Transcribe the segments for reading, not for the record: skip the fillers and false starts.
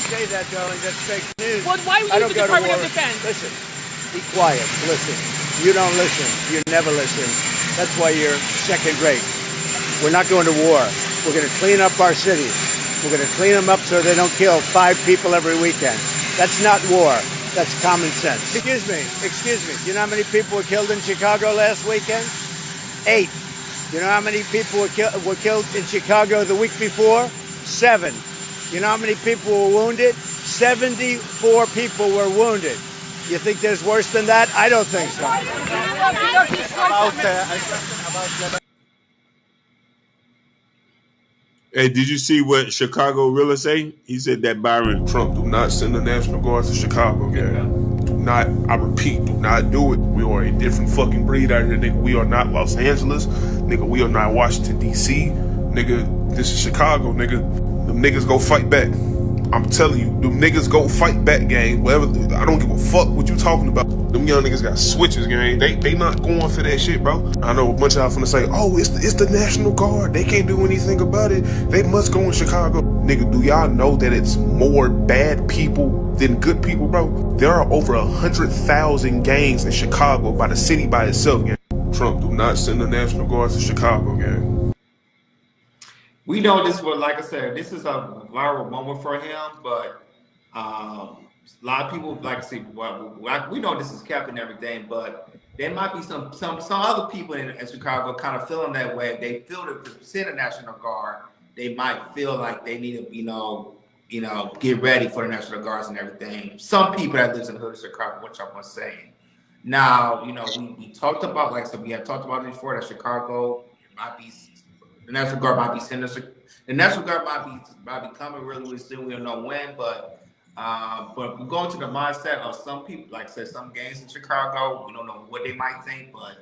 say that, darling. That's fake news. Well, why would you use the Department of Defense? Listen, be quiet. Listen. You don't listen. You never listen. That's why you're second rate. We're not going to war. We're going to clean up our cities. We're going to clean them up so they don't kill 5 people every weekend. That's not war. That's common sense. Excuse me. You know how many people were killed in Chicago last weekend? 8. You know how many people were killed in Chicago the week before? 7. You know how many people were wounded? 74 people were wounded. You think there's worse than that? I don't think so. Hey, did you see what Chicago really say? He said that Byron Trump do not send the National Guard to Chicago, gang. Do not, I repeat, do not do it. We are a different fucking breed out here, nigga. We are not Los Angeles, nigga. We are not Washington, D.C., nigga. This is Chicago, nigga. Them niggas go fight back. I'm telling you, them niggas go fight back, gang. Whatever, I don't give a fuck what you talking about. Them young niggas got switches, gang. They not going for that shit, bro. I know a bunch of y'all finna say, oh, it's the National Guard. They can't do anything about it. They must go in Chicago. Nigga, do y'all know that it's more bad people than good people, bro? There are over 100,000 gangs in Chicago by the city by itself, gang. Trump, do not send the National Guard to Chicago, gang. We know this was, like I said, this is a viral moment for him, but a lot of people, like I said, we know this is capping everything, but there might be some other people in Chicago kind of feeling that way. If they feel that to send a National Guard, they might feel like they need to, get ready for the National Guards and everything. Some people that lives in the hood of Chicago, which I'm saying. Now, we talked about, like I said, we have talked about it before, that Chicago might be. The National Guard might be sending us. The National Guard might be coming really soon. We don't know when, but we're going to the mindset of some people. Like I said, some gangs in Chicago. We don't know what they might think, but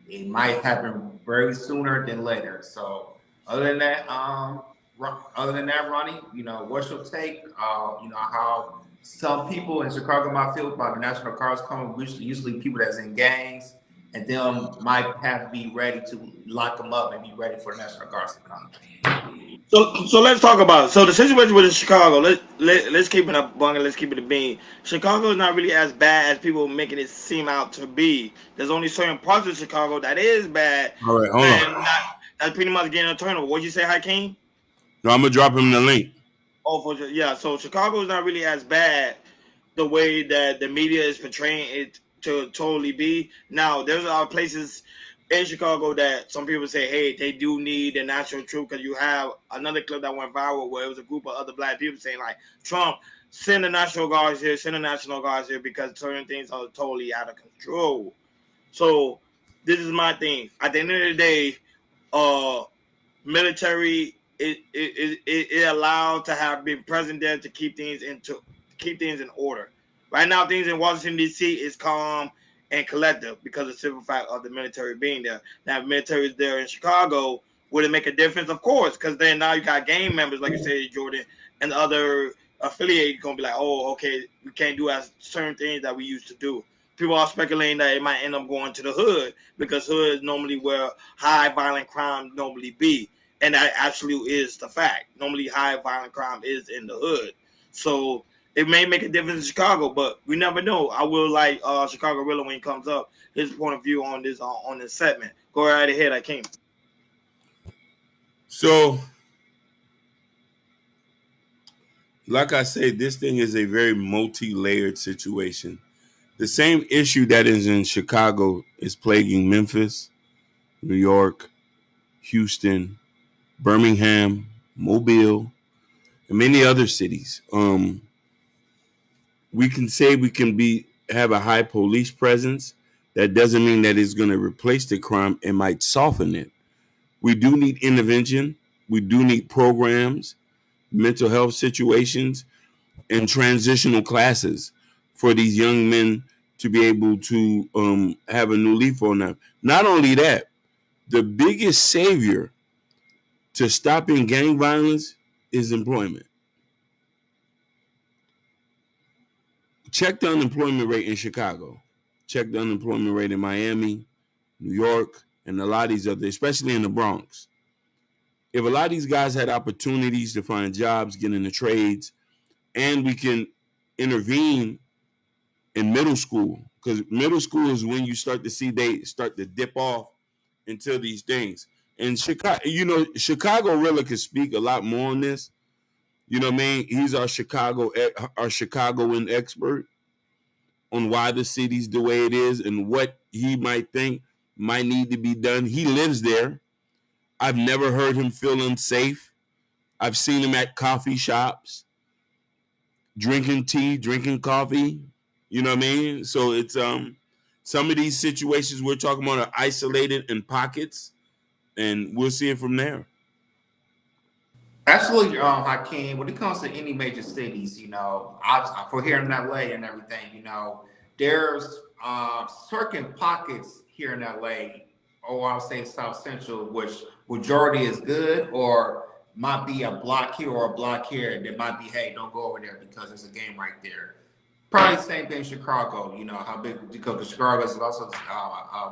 it might happen very sooner than later. So, other than that, Ronnie, what's your take? How some people in Chicago might feel about the National Guards coming. Usually people that's in gangs. And them might have to be ready to lock them up and be ready for the National Guards to come. So let's talk about it. So the situation with Chicago, let's keep it a bung, let's keep it a bean. Chicago is not really as bad as people making it seem out to be. There's only certain parts of Chicago that is bad. All right, hold on. That's pretty much getting a turnover. What'd you say, Hakeem? No, I'm gonna drop him the link. So Chicago is not really as bad the way that the media is portraying it to totally be. Now, there's a lot of places in Chicago that some people say, hey, they do need the national troop, because you have another clip that went viral where it was a group of other black people saying, like, Trump, send the National Guards here, because certain things are totally out of control. So this is my thing. At the end of the day, military it allowed to have been present there to keep things in order. Right now, things in Washington, D.C. is calm and collective because of the simple fact of the military being there. Now, if the military is there in Chicago, would it make a difference? Of course, because then now you got gang members, like you said, Jordan, and the other affiliates going to be like, oh, okay, we can't do as certain things that we used to do. People are speculating that it might end up going to the hood, because hood is normally where high violent crime normally be. And that actually is the fact. Normally, high violent crime is in the hood. So it may make a difference in Chicago, but we never know. I will like Chicago Rilla when he comes up, his point of view on this segment. Go right ahead, Hakeem. So, like I said, this thing is a very multi-layered situation. The same issue that is in Chicago is plaguing Memphis, New York, Houston, Birmingham, Mobile, and many other cities. We can say we can have a high police presence. That doesn't mean that it's going to replace the crime. It might soften it. We do need intervention. We do need programs, mental health situations, and transitional classes for these young men to be able to have a new leaf on them. Not only that, the biggest savior to stopping gang violence is employment. Check the unemployment rate in Chicago. Check the unemployment rate in Miami, New York, and a lot of these other, especially in the Bronx. If a lot of these guys had opportunities to find jobs, get into trades, and we can intervene in middle school, because middle school is when you start to see they start to dip off into these things. And Chicago really could speak a lot more on this. You know what I mean? He's our Chicagoan expert on why the city's the way it is and what he might think might need to be done. He lives there. I've never heard him feel unsafe. I've seen him at coffee shops, drinking tea, drinking coffee. You know what I mean? So it's some of these situations we're talking about are isolated in pockets, and we'll see it from there. Absolutely, Hakeem. When it comes to any major cities, for here in LA and everything, there's certain pockets here in LA, or I'll say South Central, which majority is good, or might be a block here or a block here that might be, hey, don't go over there because there's a game right there. Probably the same thing in Chicago, how big, because Chicago is also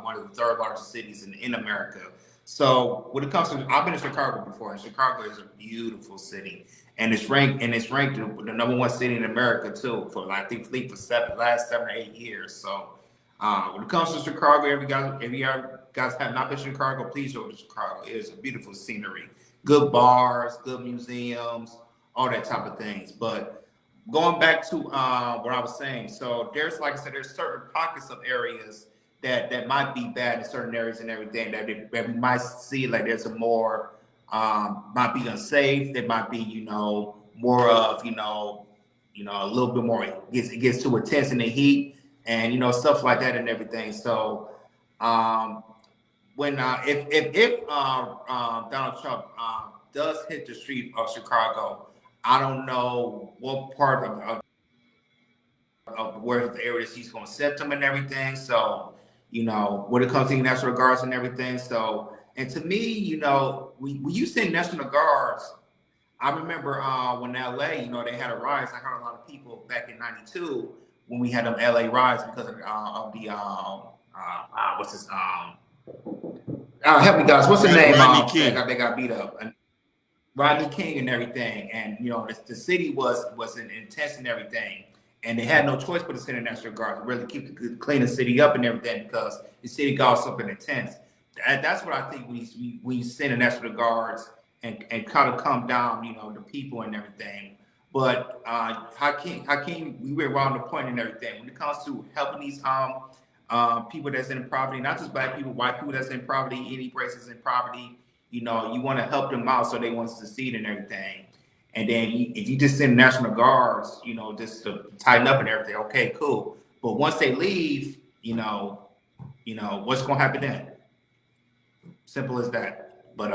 one of the third largest cities in America. So when it comes to, I've been to Chicago before, and Chicago is a beautiful city, and it's ranked the #1 city in America too for last 7 or 8 years. So when it comes to Chicago, if you guys have not been to Chicago, please go to Chicago. It is a beautiful scenery, good bars, good museums, all that type of things. But going back to what I was saying, so there's, like I said, there's certain pockets of areas that might be bad in certain areas and everything that we might see, like there's a more might be unsafe. There might be more of a little bit more. It gets too intense in the heat and stuff like that and everything. So when if Donald Trump does hit the street of Chicago, I don't know what part of where the areas he's going to set them and everything. So when it comes to National Guards and everything. So, and to me, when you say National Guards, I remember when LA, they had a rise. I heard a lot of people back in '92 when we had them LA riots because of the what's his help me guys, what's the name? Rodney King. They got beat up. And Rodney King and everything, and the city was intense and everything. And they had no choice but to send a National Guard to really clean the city up and everything because the city got something intense. And that's what I think we send a National Guards and kind of calm down, the people and everything. But Hakeem, we were around the point and everything. When it comes to helping these people that's in poverty, not just black people, white people that's in poverty, any races in poverty, you want to help them out so they want to succeed and everything. And then if you just send National Guards, just to tighten up and everything, okay, cool. But once they leave, what's going to happen then? Simple as that. But